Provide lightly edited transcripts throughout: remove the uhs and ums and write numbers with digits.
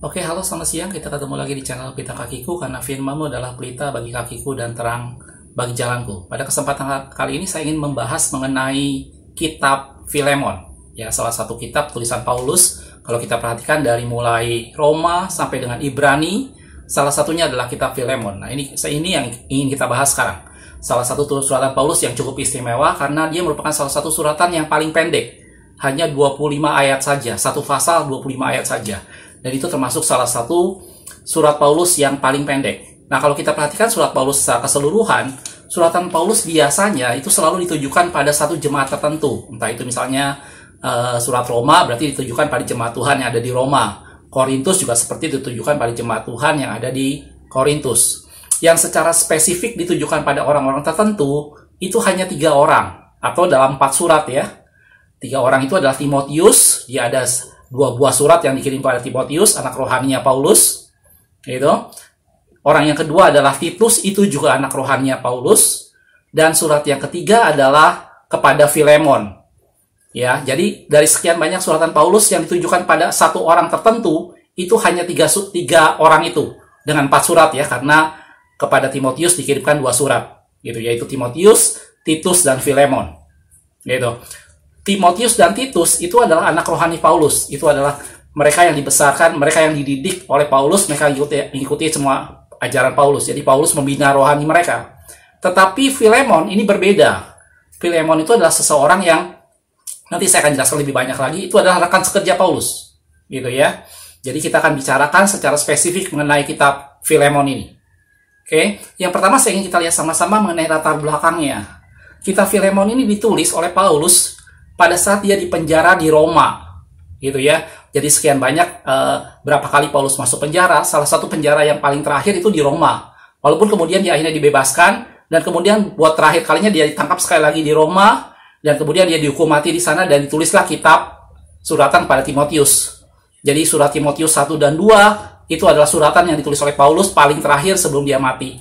Oke, halo selamat siang. Kita ketemu lagi di channel Pelita Kakiku, karena firman-Mu adalah pelita bagi kakiku dan terang bagi jalanku. Pada kesempatan kali ini saya ingin membahas mengenai kitab Filemon. Ya, salah satu kitab tulisan Paulus. Kalau kita perhatikan dari mulai Roma sampai dengan Ibrani, salah satunya adalah kitab Filemon. Nah, ini yang ingin kita bahas sekarang. Salah satu suratan Paulus yang cukup istimewa karena dia merupakan salah satu suratan yang paling pendek. Hanya 25 ayat saja, satu pasal 25 ayat saja. Dan itu termasuk salah satu surat Paulus yang paling pendek. Nah, kalau kita perhatikan surat Paulus secara keseluruhan, suratan Paulus biasanya itu selalu ditujukan pada satu jemaat tertentu. Entah itu misalnya surat Roma berarti ditujukan pada jemaat Tuhan yang ada di Roma. Korintus juga seperti ditujukan pada jemaat Tuhan yang ada di Korintus. Yang secara spesifik ditujukan pada orang-orang tertentu, itu hanya 3 orang. Atau dalam 4 surat ya. 3 orang itu adalah Timotius, dia ada 2 buah surat yang dikirim pada Timotius, anak rohaninya Paulus. Gitu. Orang yang kedua adalah Titus, itu juga anak rohaninya Paulus. Dan surat yang ketiga adalah kepada Filemon. Ya, jadi dari sekian banyak suratan Paulus yang ditujukan pada satu orang tertentu, itu hanya 3 orang itu dengan 4 surat ya, karena kepada Timotius dikirimkan 2 surat, gitu, yaitu Timotius, Titus, dan Filemon. Gitu. Timotius dan Titus itu adalah anak rohani Paulus. Itu adalah mereka yang dibesarkan, mereka yang dididik oleh Paulus, mereka mengikuti semua ajaran Paulus. Jadi Paulus membina rohani mereka. Tetapi Filemon ini berbeda. Filemon itu adalah seseorang yang nanti saya akan jelaskan lebih banyak lagi. Itu adalah rekan sekerja Paulus, gitu ya. Jadi kita akan bicarakan secara spesifik mengenai kitab Filemon ini. Oke, yang pertama saya ingin kita lihat sama-sama mengenai latar belakangnya. Kitab Filemon ini ditulis oleh Paulus pada saat dia dipenjara di Roma, gitu ya. Jadi sekian banyak berapa kali Paulus masuk penjara. Salah satu penjara yang paling terakhir itu di Roma. Walaupun kemudian dia akhirnya dibebaskan, dan kemudian buat terakhir kalinya dia ditangkap sekali lagi di Roma, dan kemudian dia dihukum mati di sana, dan ditulislah kitab suratan pada Timotius. Jadi surat Timotius 1 dan 2 itu adalah suratan yang ditulis oleh Paulus paling terakhir sebelum dia mati.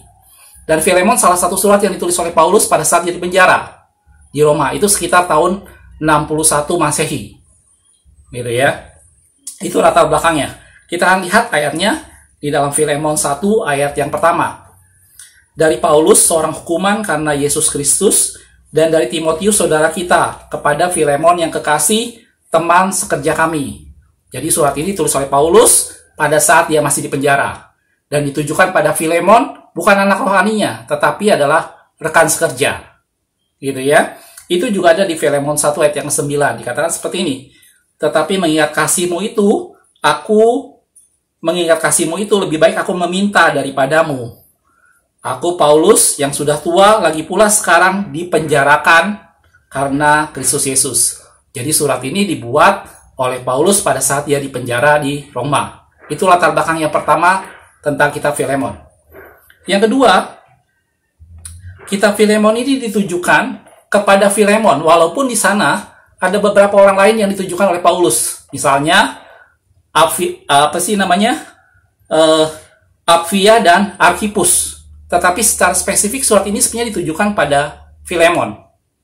Dan Filemon salah satu surat yang ditulis oleh Paulus pada saat dia dipenjara di Roma. Itu sekitar tahun 61 Masehi. Gitu ya. Itu latar belakangnya. Kita akan lihat ayatnya di dalam Filemon 1 ayat yang pertama. Dari Paulus, seorang hukuman karena Yesus Kristus, dan dari Timotius, saudara kita, kepada Filemon yang kekasih, teman sekerja kami. Jadi surat ini ditulis oleh Paulus pada saat dia masih di penjara. Dan ditujukan pada Filemon, bukan anak rohaninya, tetapi adalah rekan sekerja. Gitu ya. Itu juga ada di Filemon 1 ayat yang ke-9. Dikatakan seperti ini. Tetapi mengingat kasihmu itu, lebih baik aku meminta daripadamu. Aku Paulus yang sudah tua, lagi pula sekarang dipenjarakan karena Kristus Yesus. Jadi surat ini dibuat oleh Paulus pada saat dia dipenjara di Roma. Itu latar belakang yang pertama tentang kitab Filemon. Yang kedua, kitab Filemon ini ditujukan kepada Filemon, walaupun di sana ada beberapa orang lain yang ditujukan oleh Paulus. Misalnya, Apfia dan Archippus. Tetapi secara spesifik surat ini sebenarnya ditujukan pada Filemon.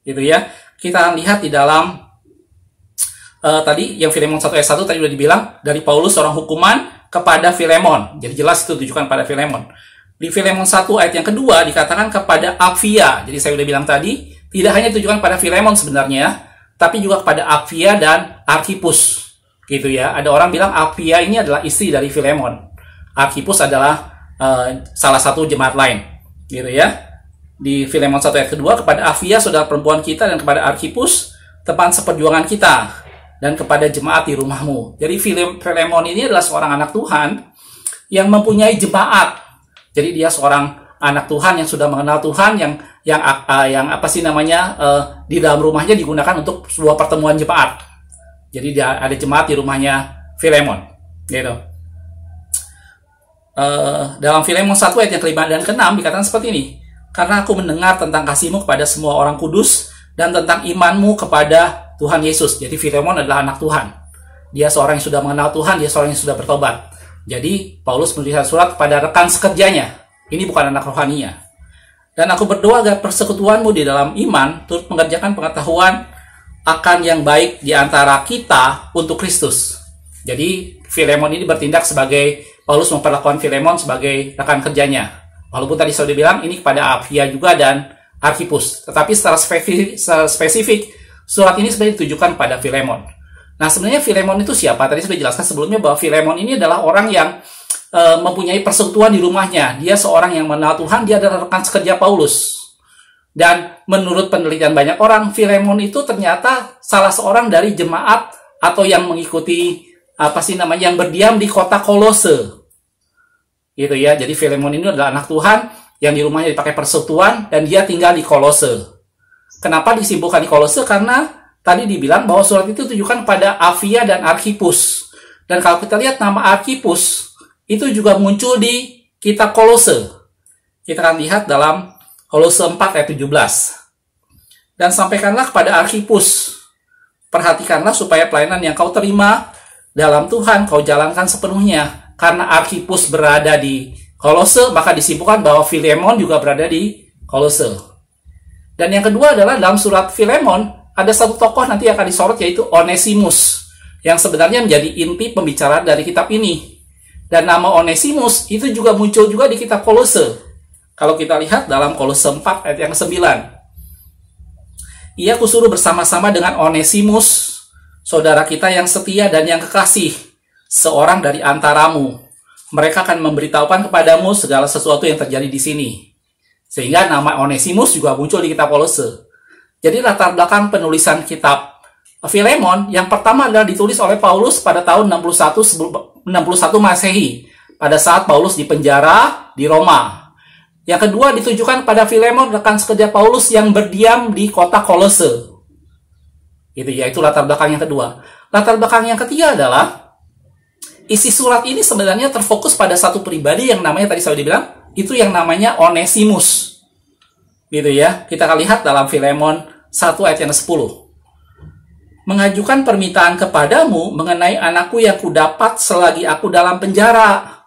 Gitu ya. Kita akan lihat di dalam tadi yang Filemon 1 ayat 1 tadi sudah dibilang, dari Paulus seorang hukuman kepada Filemon. Jadi jelas itu ditujukan pada Filemon. Di Filemon 1 ayat yang kedua dikatakan kepada Apfia. Jadi saya sudah bilang tadi, tidak hanya ditujukan pada Filemon sebenarnya, tapi juga kepada Apfia dan Archippus. Gitu ya. Ada orang bilang Apfia ini adalah istri dari Filemon. Archippus adalah salah satu jemaat lain. Gitu ya. Di Filemon 1 ayat kedua, kepada Apfia saudara perempuan kita, dan kepada Archippus teman seperjuangan kita, dan kepada jemaat di rumahmu. Jadi Filemon ini adalah seorang anak Tuhan yang mempunyai jemaat. Jadi dia seorang anak Tuhan yang sudah mengenal Tuhan, yang di dalam rumahnya digunakan untuk sebuah pertemuan jemaat. Jadi dia ada jemaat di rumahnya Filemon. Gitu. Dalam Filemon 1 ayat yang ke-5 dan ke-6 dikatakan seperti ini. Karena aku mendengar tentang kasihmu kepada semua orang kudus, dan tentang imanmu kepada Tuhan Yesus. Jadi Filemon adalah anak Tuhan. Dia seorang yang sudah mengenal Tuhan, dia seorang yang sudah bertobat. Jadi Paulus menulis surat kepada rekan sekerjanya. Ini bukan anak rohaninya. Dan aku berdoa agar persekutuanmu di dalam iman turut mengerjakan pengetahuan akan yang baik di antara kita untuk Kristus. Jadi Filemon ini bertindak sebagai, Paulus memperlakukan Filemon sebagai rekan kerjanya. Walaupun tadi sudah dibilang ini kepada Apphia juga dan Archippus. Tetapi secara spesifik surat ini sebenarnya ditujukan pada Filemon. Nah, sebenarnya Filemon itu siapa? Tadi sudah dijelaskan sebelumnya bahwa Filemon ini adalah orang yang mempunyai persekutuan di rumahnya. Dia seorang yang mengenal Tuhan, dia adalah rekan sekerja Paulus. Dan menurut penelitian banyak orang, Filemon itu ternyata salah seorang dari jemaat atau yang mengikuti yang berdiam di kota Kolose. Gitu ya. Jadi Filemon ini adalah anak Tuhan yang di rumahnya dipakai persekutuan dan dia tinggal di Kolose. Kenapa disimpulkan di Kolose? Karena tadi dibilang bahwa surat itu ditujukan pada Apphia dan Archippus. Dan kalau kita lihat nama Archippus itu juga muncul di kitab Kolose. Kita akan lihat dalam Kolose 4 ayat 17. Dan sampaikanlah kepada Archippus, perhatikanlah supaya pelayanan yang kau terima dalam Tuhan kau jalankan sepenuhnya. Karena Archippus berada di Kolose, maka disimpulkan bahwa Filemon juga berada di Kolose. Dan yang kedua adalah dalam surat Filemon, ada satu tokoh nanti yang akan disorot, yaitu Onesimus, yang sebenarnya menjadi inti pembicaraan dari kitab ini. Dan nama Onesimus itu juga muncul juga di kitab Kolose. Kalau kita lihat dalam Kolose 4 ayat yang ke-9. Ia kusuruh bersama-sama dengan Onesimus, saudara kita yang setia dan yang kekasih, seorang dari antaramu. Mereka akan memberitahukan kepadamu segala sesuatu yang terjadi di sini. Sehingga nama Onesimus juga muncul di kitab Kolose. Jadi latar belakang penulisan kitab Filemon yang pertama adalah ditulis oleh Paulus pada tahun 61 Masehi, pada saat Paulus dipenjara di Roma. Yang kedua ditujukan pada Filemon, rekan sekerja Paulus yang berdiam di kota Kolose. Itu yaitu latar belakang yang kedua. Latar belakang yang ketiga adalah isi surat ini sebenarnya terfokus pada satu pribadi yang namanya tadi saya dibilang itu yang namanya Onesimus. Gitu ya. Kita akan lihat dalam Filemon 1 ayat yang ke-10. Mengajukan permintaan kepadamu mengenai anakku yang kudapat selagi aku dalam penjara,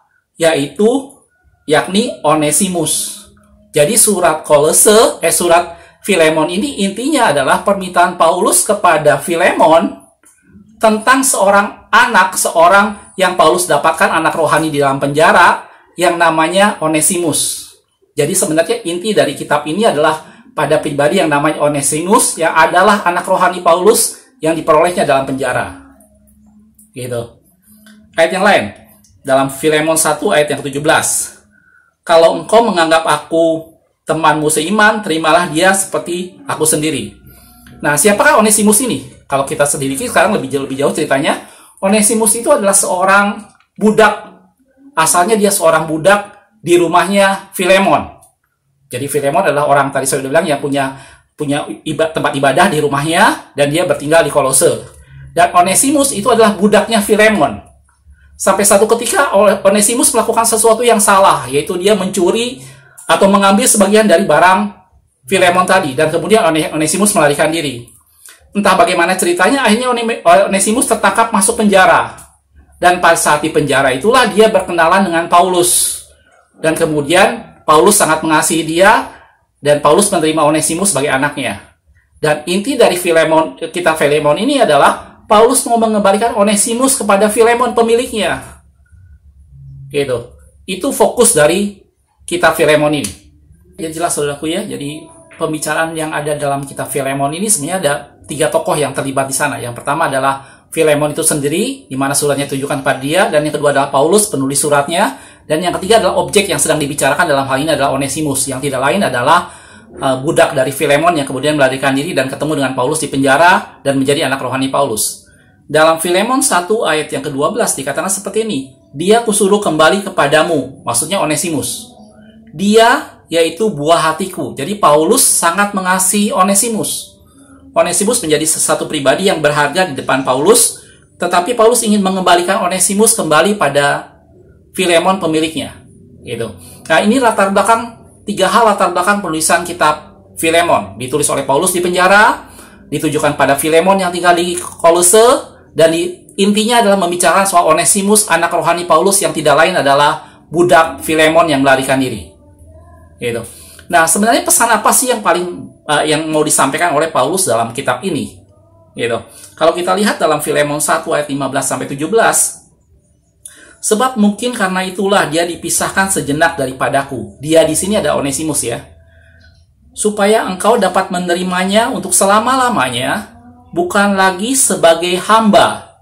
yakni Onesimus. Jadi surat Filemon ini intinya adalah permintaan Paulus kepada Filemon tentang seorang yang Paulus dapatkan anak rohani di dalam penjara yang namanya Onesimus. Jadi sebenarnya inti dari kitab ini adalah pada pribadi yang namanya Onesimus yang adalah anak rohani Paulus yang diperolehnya dalam penjara. Gitu. Ayat yang lain dalam Filemon 1 ayat yang ke-17. Kalau engkau menganggap aku temanmu seiman, terimalah dia seperti aku sendiri. Nah, siapakah Onesimus ini? Kalau kita selidiki sekarang lebih jauh ceritanya, Onesimus itu adalah seorang budak. Asalnya dia seorang budak di rumahnya Filemon. Jadi Filemon adalah orang tadi saya sudah bilang yang punya tempat ibadah di rumahnya dan dia bertinggal di Kolose. Dan Onesimus itu adalah budaknya Filemon. Sampai satu ketika Onesimus melakukan sesuatu yang salah, yaitu dia mencuri atau mengambil sebagian dari barang Filemon tadi, dan kemudian Onesimus melarikan diri. Entah bagaimana ceritanya, akhirnya Onesimus tertangkap masuk penjara. Dan pada saat di penjara itulah dia berkenalan dengan Paulus. Dan kemudian Paulus sangat mengasihi dia, dan Paulus menerima Onesimus sebagai anaknya. Dan inti dari kitab Filemon ini adalah Paulus mau mengembalikan Onesimus kepada Filemon pemiliknya. Gitu. Itu fokus dari kitab Filemon ini. Ya jelas saudaraku ya, jadi pembicaraan yang ada dalam kitab Filemon ini sebenarnya ada 3 tokoh yang terlibat di sana. Yang pertama adalah Filemon itu sendiri, di mana suratnya ditujukan kepada dia, dan yang kedua adalah Paulus, penulis suratnya, dan yang ketiga adalah objek yang sedang dibicarakan dalam hal ini adalah Onesimus, yang tidak lain adalah budak dari Filemon yang kemudian melarikan diri dan ketemu dengan Paulus di penjara dan menjadi anak rohani Paulus. Dalam Filemon 1 ayat yang ke-12 dikatakan seperti ini, dia kusuruh kembali kepadamu, maksudnya Onesimus. Dia yaitu buah hatiku. Jadi Paulus sangat mengasihi Onesimus. Onesimus menjadi satu pribadi yang berharga di depan Paulus, tetapi Paulus ingin mengembalikan Onesimus kembali pada Filemon pemiliknya. Gitu. Nah, ini latar belakang 3 hal latar belakang penulisan kitab Filemon. Ditulis oleh Paulus di penjara, ditujukan pada Filemon yang tinggal di Kolose, dan intinya adalah membicarakan soal Onesimus, anak rohani Paulus yang tidak lain adalah budak Filemon yang melarikan diri. Gitu. Nah, sebenarnya pesan apa sih yang yang mau disampaikan oleh Paulus dalam kitab ini? Gitu. Kalau kita lihat dalam Filemon 1 ayat 15 sampai 17, Sebab mungkin karena itulah dia dipisahkan sejenak daripadaku. Dia di sini ada Onesimus ya. Supaya engkau dapat menerimanya untuk selama-lamanya, bukan lagi sebagai hamba,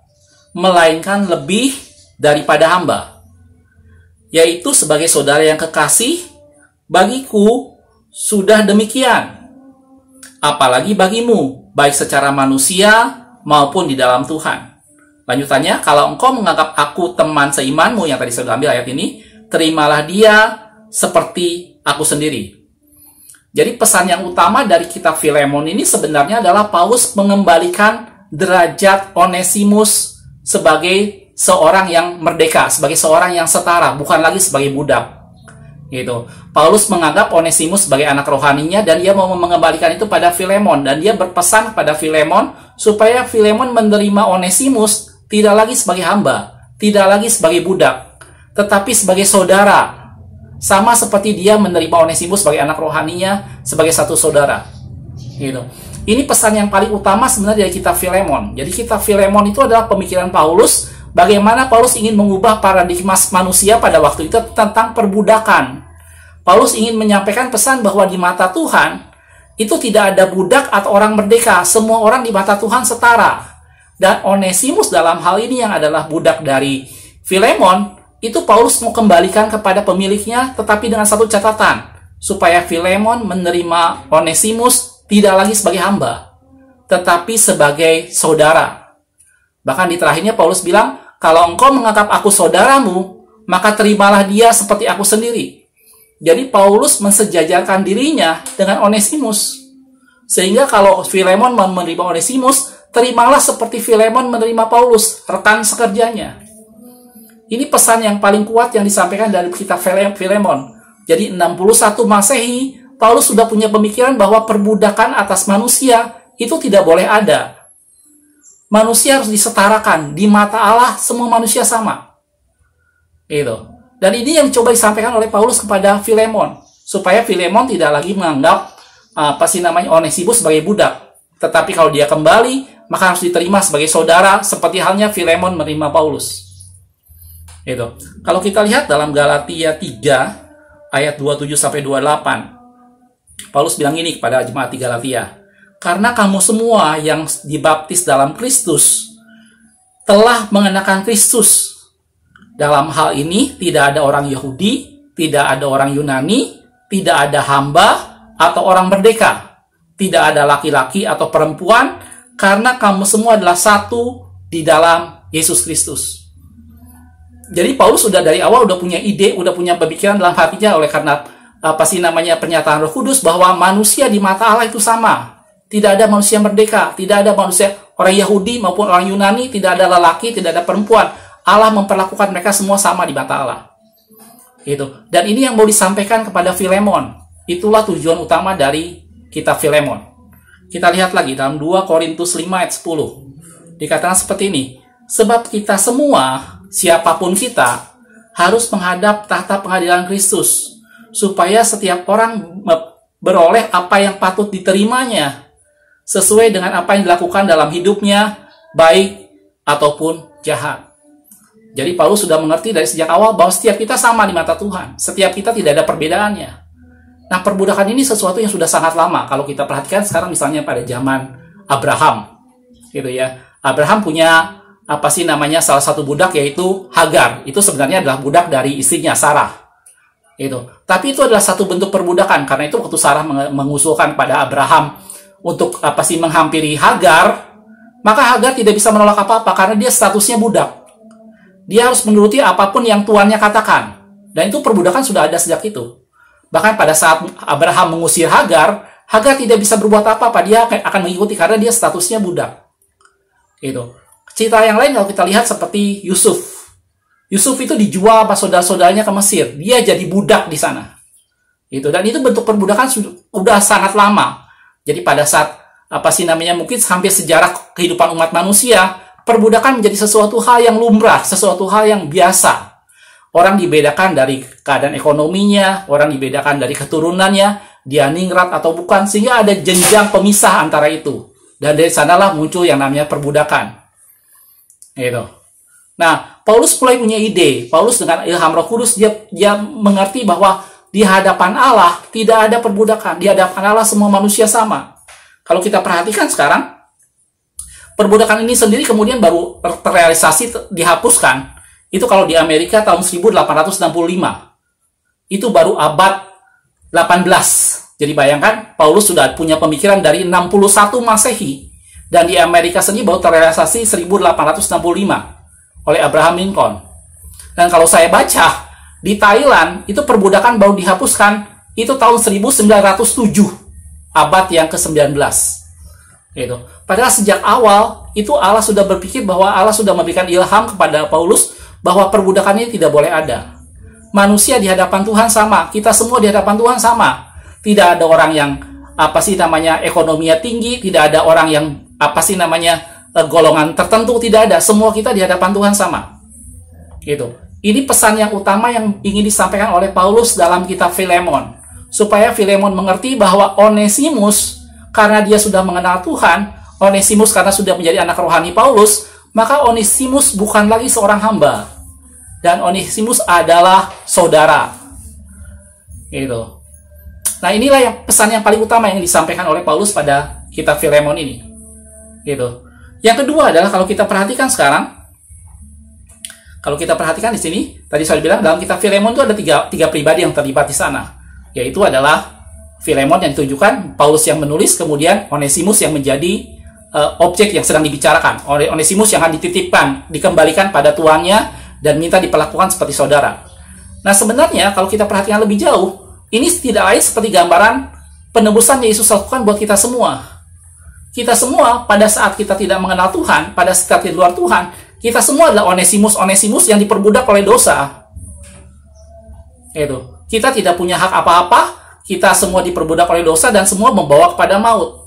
melainkan lebih daripada hamba, yaitu sebagai saudara yang kekasih. Bagiku sudah demikian, apalagi bagimu, baik secara manusia maupun di dalam Tuhan. Lanjutannya, kalau engkau menganggap aku teman seimanmu, yang tadi saya ambil ayat ini, terimalah dia seperti aku sendiri. Jadi pesan yang utama dari kitab Filemon ini sebenarnya adalah Paulus mengembalikan derajat Onesimus sebagai seorang yang merdeka, sebagai seorang yang setara, bukan lagi sebagai budak. Gitu. Paulus menganggap Onesimus sebagai anak rohaninya dan dia mau mengembalikan itu pada Filemon, dan dia berpesan pada Filemon supaya Filemon menerima Onesimus tidak lagi sebagai hamba, tidak lagi sebagai budak, tetapi sebagai saudara. Sama seperti dia menerima Onesimus sebagai anak rohaninya, sebagai satu saudara. Gitu. Ini pesan yang paling utama sebenarnya dari kitab Filemon. Jadi kitab Filemon itu adalah pemikiran Paulus, bagaimana Paulus ingin mengubah paradigma manusia pada waktu itu tentang perbudakan. Paulus ingin menyampaikan pesan bahwa di mata Tuhan, itu tidak ada budak atau orang merdeka. Semua orang di mata Tuhan setara. Dan Onesimus dalam hal ini yang adalah budak dari Filemon, itu Paulus mau kembalikan kepada pemiliknya, tetapi dengan satu catatan, supaya Filemon menerima Onesimus tidak lagi sebagai hamba, tetapi sebagai saudara. Bahkan di terakhirnya Paulus bilang, kalau engkau menganggap aku saudaramu, maka terimalah dia seperti aku sendiri. Jadi Paulus mensejajarkan dirinya dengan Onesimus. Sehingga kalau Filemon menerima Onesimus, terimalah seperti Filemon menerima Paulus, rekan sekerjanya. Ini pesan yang paling kuat yang disampaikan dari kitab Filemon. Jadi 61 Masehi, Paulus sudah punya pemikiran bahwa perbudakan atas manusia itu tidak boleh ada. Manusia harus disetarakan. Di mata Allah, semua manusia sama. Itu. Dan ini yang coba disampaikan oleh Paulus kepada Filemon. Supaya Filemon tidak lagi menganggap Onesimus sebagai budak. Tetapi kalau dia kembali, maka harus diterima sebagai saudara, seperti halnya Filemon menerima Paulus. Itu. Kalau kita lihat dalam Galatia 3, ayat 27-28, Paulus bilang ini kepada jemaat di Galatia, karena kamu semua yang dibaptis dalam Kristus telah mengenakan Kristus. Dalam hal ini tidak ada orang Yahudi, tidak ada orang Yunani, tidak ada hamba atau orang merdeka, tidak ada laki-laki atau perempuan, karena kamu semua adalah satu di dalam Yesus Kristus. Jadi Paulus sudah dari awal udah punya ide, udah punya pemikiran dalam hatinya oleh karena pernyataan Roh Kudus bahwa manusia di mata Allah itu sama. Tidak ada manusia merdeka, tidak ada manusia orang Yahudi maupun orang Yunani, tidak ada lelaki, tidak ada perempuan. Allah memperlakukan mereka semua sama di mata Allah. Itu. Dan ini yang mau disampaikan kepada Filemon. Itulah tujuan utama dari kitab Filemon. Kita lihat lagi dalam 2 Korintus 5 ayat 10. Dikatakan seperti ini. Sebab kita semua, siapapun kita, harus menghadap tahta pengadilan Kristus, supaya setiap orang beroleh apa yang patut diterimanya, sesuai dengan apa yang dilakukan dalam hidupnya, baik ataupun jahat. Jadi Paulus sudah mengerti dari sejak awal bahwa setiap kita sama di mata Tuhan. Setiap kita tidak ada perbedaannya. Nah, perbudakan ini sesuatu yang sudah sangat lama. Kalau kita perhatikan sekarang misalnya pada zaman Abraham, gitu ya. Abraham punya salah satu budak yaitu Hagar. Itu sebenarnya adalah budak dari istrinya Sarah. Itu. Tapi itu adalah satu bentuk perbudakan, karena itu waktu Sarah mengusulkan pada Abraham untuk menghampiri Hagar, maka Hagar tidak bisa menolak apa-apa karena dia statusnya budak. Dia harus menuruti apapun yang tuannya katakan. Dan itu perbudakan sudah ada sejak itu. Bahkan pada saat Abraham mengusir Hagar, Hagar tidak bisa berbuat apa-apa. Dia akan mengikuti karena dia statusnya budak. Itu. Cerita yang lain kalau kita lihat seperti Yusuf. Yusuf itu dijual sama saudara-saudaranya ke Mesir. Dia jadi budak di sana. Itu. Dan itu bentuk perbudakan sudah sangat lama. Jadi pada saat mungkin hampir sejarah kehidupan umat manusia, perbudakan menjadi sesuatu hal yang lumrah, sesuatu hal yang biasa. Orang dibedakan dari keadaan ekonominya, orang dibedakan dari keturunannya, dia ningrat atau bukan, sehingga ada jenjang pemisah antara itu. Dan dari sanalah muncul yang namanya perbudakan. Gitu. Nah, Paulus mulai punya ide. Paulus dengan ilham Roh Kudus dia mengerti bahwa di hadapan Allah tidak ada perbudakan. Di hadapan Allah semua manusia sama. Kalau kita perhatikan sekarang, perbudakan ini sendiri kemudian baru terrealisasi, dihapuskan. Itu kalau di Amerika tahun 1865. Itu baru abad 18. Jadi bayangkan, Paulus sudah punya pemikiran dari 61 Masehi. Dan di Amerika sendiri baru terrealisasi 1865 oleh Abraham Lincoln. Dan kalau saya baca, di Thailand itu perbudakan baru dihapuskan itu tahun 1907. Abad yang ke-19. Gitu. Padahal sejak awal itu Allah sudah berpikir bahwa Allah sudah memberikan ilham kepada Paulus bahwa perbudakan ini tidak boleh ada. Manusia di hadapan Tuhan sama, kita semua di hadapan Tuhan sama. Tidak ada orang yang ekonominya tinggi, tidak ada orang yang golongan tertentu, tidak ada. Semua kita di hadapan Tuhan sama. Gitu. Ini pesan yang utama yang ingin disampaikan oleh Paulus dalam kitab Filemon. Supaya Filemon mengerti bahwa Onesimus, karena dia sudah mengenal Tuhan, Onesimus karena sudah menjadi anak rohani Paulus, maka Onesimus bukan lagi seorang hamba. Dan Onesimus adalah saudara. Gitu. Nah, inilah yang pesan yang paling utama yang disampaikan oleh Paulus pada kitab Filemon ini. Gitu. Yang kedua adalah kalau kita perhatikan sekarang, kalau kita perhatikan di sini, tadi saya bilang dalam kitab Filemon itu ada tiga pribadi yang terlibat di sana. Yaitu adalah Filemon yang ditunjukkan, Paulus yang menulis, kemudian Onesimus yang menjadi objek yang sedang dibicarakan. Onesimus yang akan dititipkan, dikembalikan pada tuannya, dan minta diperlakukan seperti saudara. Nah, sebenarnya kalau kita perhatikan lebih jauh, ini tidak lain seperti gambaran penebusan yang Yesus lakukan buat kita semua. Kita semua pada saat kita tidak mengenal Tuhan, pada saat di luar Tuhan, kita semua adalah Onesimus yang diperbudak oleh dosa. Itu. Kita tidak punya hak apa-apa, kita semua diperbudak oleh dosa dan semua membawa kepada maut.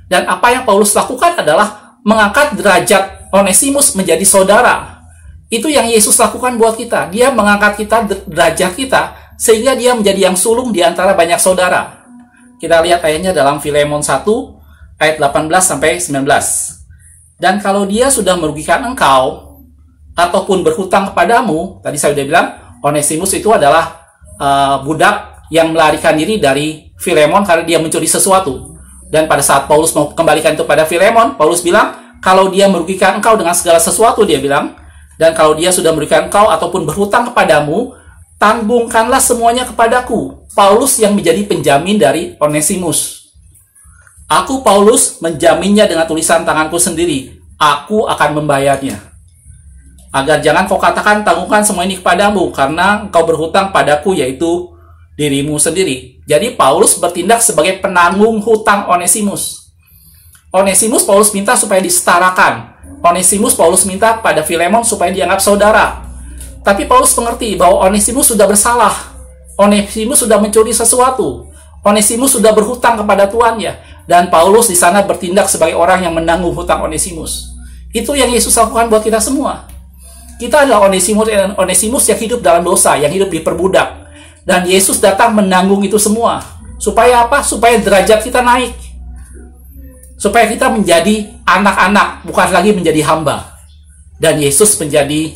Dan apa yang Paulus lakukan adalah mengangkat derajat Onesimus menjadi saudara. Itu yang Yesus lakukan buat kita. Dia mengangkat kita, derajat kita, sehingga dia menjadi yang sulung di antara banyak saudara. Kita lihat ayatnya dalam Filemon 1, ayat 18-19. Dan kalau dia sudah merugikan engkau, ataupun berhutang kepadamu, tadi saya sudah bilang, Onesimus itu adalah budak yang melarikan diri dari Filemon karena dia mencuri sesuatu. Dan pada saat Paulus mau kembalikan itu pada Filemon, Paulus bilang, kalau dia merugikan engkau dengan segala sesuatu, dia bilang, dan kalau dia sudah merugikan engkau ataupun berhutang kepadamu, tanggungkanlah semuanya kepadaku. Paulus yang menjadi penjamin dari Onesimus. Aku, Paulus, menjaminnya dengan tulisan tanganku sendiri. Aku akan membayarnya. Agar jangan kau katakan tanggungkan semua ini kepadamu, karena engkau berhutang padaku, yaitu dirimu sendiri. Jadi Paulus bertindak sebagai penanggung hutang Onesimus. Onesimus Paulus minta supaya disetarakan. Onesimus Paulus minta pada Filemon supaya dianggap saudara. Tapi Paulus mengerti bahwa Onesimus sudah bersalah. Onesimus sudah mencuri sesuatu. Onesimus sudah berhutang kepada tuannya. Dan Paulus di sana bertindak sebagai orang yang menanggung hutang Onesimus. Itu yang Yesus lakukan buat kita semua. Kita adalah Onesimus yang hidup dalam dosa, yang hidup diperbudak. Dan Yesus datang menanggung itu semua. Supaya apa? Supaya derajat kita naik. Supaya kita menjadi anak-anak, bukan lagi menjadi hamba. Dan Yesus menjadi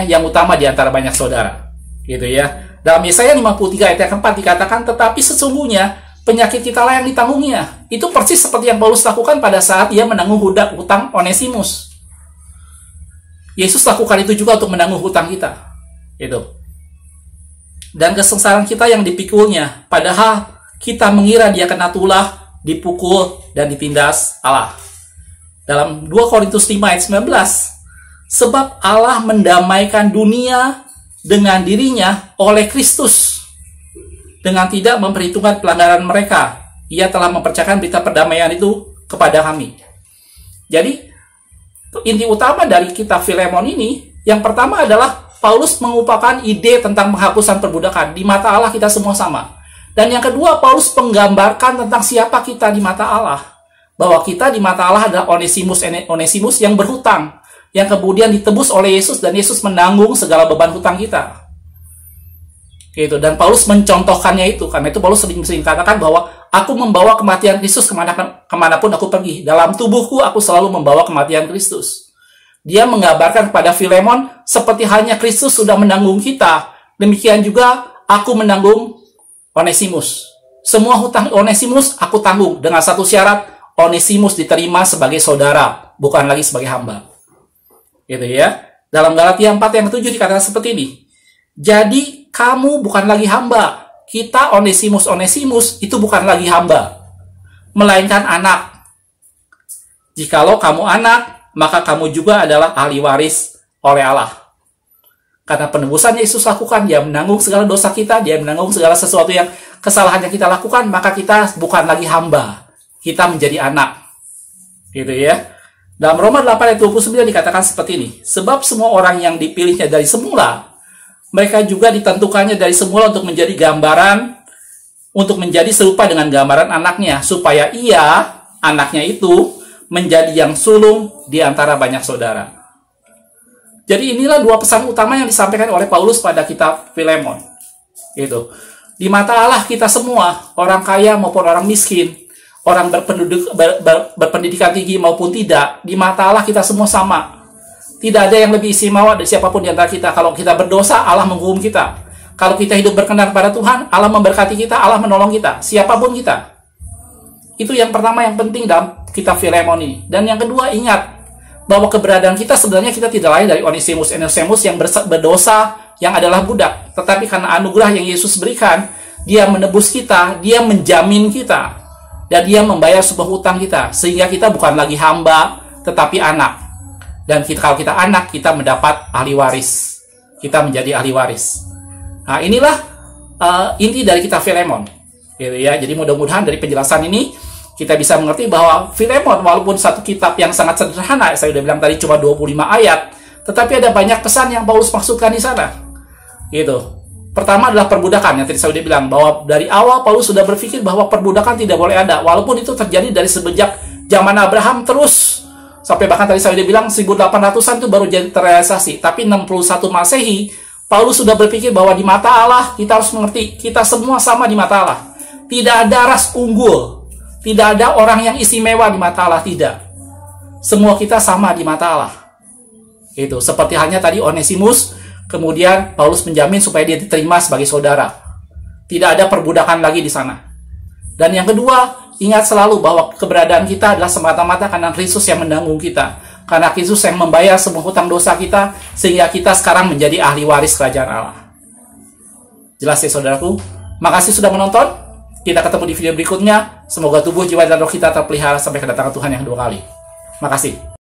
yang utama di antara banyak saudara. Gitu ya. Dalam Yesaya 53 ayat yang keempat dikatakan, tetapi sesungguhnya penyakit kita lah yang ditanggungnya. Itu persis seperti yang Paulus lakukan pada saat dia menanggung hutang Onesimus. Yesus lakukan itu juga untuk menanggung hutang kita. Itu. Dan kesengsaraan kita yang dipikulnya, padahal kita mengira dia kena tulah, dipukul, dan ditindas Allah. Dalam 2 Korintus 5 ayat 19, sebab Allah mendamaikan dunia dengan dirinya oleh Kristus, dengan tidak memperhitungkan pelanggaran mereka. Ia telah mempercayakan berita perdamaian itu kepada kami. Jadi, inti utama dari kitab Filemon ini, yang pertama adalah Paulus mengupakan ide tentang penghapusan perbudakan. Di mata Allah kita semua sama. Dan yang kedua, Paulus menggambarkan tentang siapa kita di mata Allah. Bahwa kita di mata Allah adalah Onesimus yang berhutang, yang kemudian ditebus oleh Yesus, dan Yesus menanggung segala beban hutang kita. Gitu. Dan Paulus mencontohkannya itu. Karena itu Paulus sering katakan bahwa aku membawa kematian Kristus kemanapun aku pergi. Dalam tubuhku aku selalu membawa kematian Kristus. Dia menggambarkan kepada Filemon, seperti halnya Kristus sudah menanggung kita, demikian juga aku menanggung Onesimus. Semua hutang Onesimus aku tanggung, dengan satu syarat, Onesimus diterima sebagai saudara, bukan lagi sebagai hamba. Gitu ya. Dalam Galatia 4 yang ke-7 dikatakan seperti ini. Jadi kamu bukan lagi hamba. Kita Onesimus itu bukan lagi hamba, melainkan anak. Jikalau kamu anak, maka kamu juga adalah ahli waris oleh Allah. Karena penebusan Yesus lakukan, dia menanggung segala dosa kita, dia menanggung segala sesuatu yang kesalahan yang kita lakukan, maka kita bukan lagi hamba, kita menjadi anak. Gitu ya. Dalam Roma 8 ayat 29 dikatakan seperti ini. Sebab semua orang yang dipilihnya dari semula, mereka juga ditentukannya dari semula untuk menjadi gambaran, untuk menjadi serupa dengan gambaran anaknya, supaya ia, anaknya itu, menjadi yang sulung di antara banyak saudara. Jadi inilah dua pesan utama yang disampaikan oleh Paulus pada kitab Filemon. Gitu. Di mata Allah kita semua, orang kaya maupun orang miskin, orang berpendidikan tinggi maupun tidak, di mata Allah kita semua sama. Tidak ada yang lebih istimewa dari siapapun di antara kita. Kalau kita berdosa, Allah menghukum kita. Kalau kita hidup berkenan pada Tuhan, Allah memberkati kita, Allah menolong kita. Siapapun kita. Itu yang pertama yang penting dalam kitab Filemon ini. Dan yang kedua, ingat bahwa keberadaan kita sebenarnya kita tidak lain dari Onesimus yang berdosa, yang adalah budak. Tetapi karena anugerah yang Yesus berikan, dia menebus kita, dia menjamin kita, dan dia membayar sebuah hutang kita. Sehingga kita bukan lagi hamba, tetapi anak. Dan kalau kita anak, kita mendapat ahli waris. Kita menjadi ahli waris. Nah, inilah inti dari kitab Filemon. Gitu ya. Jadi mudah-mudahan dari penjelasan ini, kita bisa mengerti bahwa Filemon, walaupun satu kitab yang sangat sederhana, saya sudah bilang tadi cuma 25 ayat, tetapi ada banyak pesan yang Paulus maksudkan di sana. Gitu. Pertama adalah perbudakan, yang tadi saya sudah bilang, bahwa dari awal Paulus sudah berpikir bahwa perbudakan tidak boleh ada, walaupun itu terjadi dari semenjak zaman Abraham terus, sampai bahkan tadi saya sudah bilang 1800-an itu baru jadi terrealisasi. Tapi 61 Masehi, Paulus sudah berpikir bahwa di mata Allah, kita harus mengerti, kita semua sama di mata Allah. Tidak ada ras unggul, tidak ada orang yang istimewa di mata Allah, tidak. Semua kita sama di mata Allah. Itu seperti halnya tadi Onesimus, kemudian Paulus menjamin supaya dia diterima sebagai saudara. Tidak ada perbudakan lagi di sana. Dan yang kedua, ingat selalu bahwa keberadaan kita adalah semata-mata karena Kristus yang menanggung kita. Karena Kristus yang membayar semua hutang dosa kita, sehingga kita sekarang menjadi ahli waris kerajaan Allah. Jelas ya saudaraku? Makasih sudah menonton. Kita ketemu di video berikutnya. Semoga tubuh, jiwa, dan roh kita terpelihara sampai kedatangan Tuhan yang kedua kali. Makasih.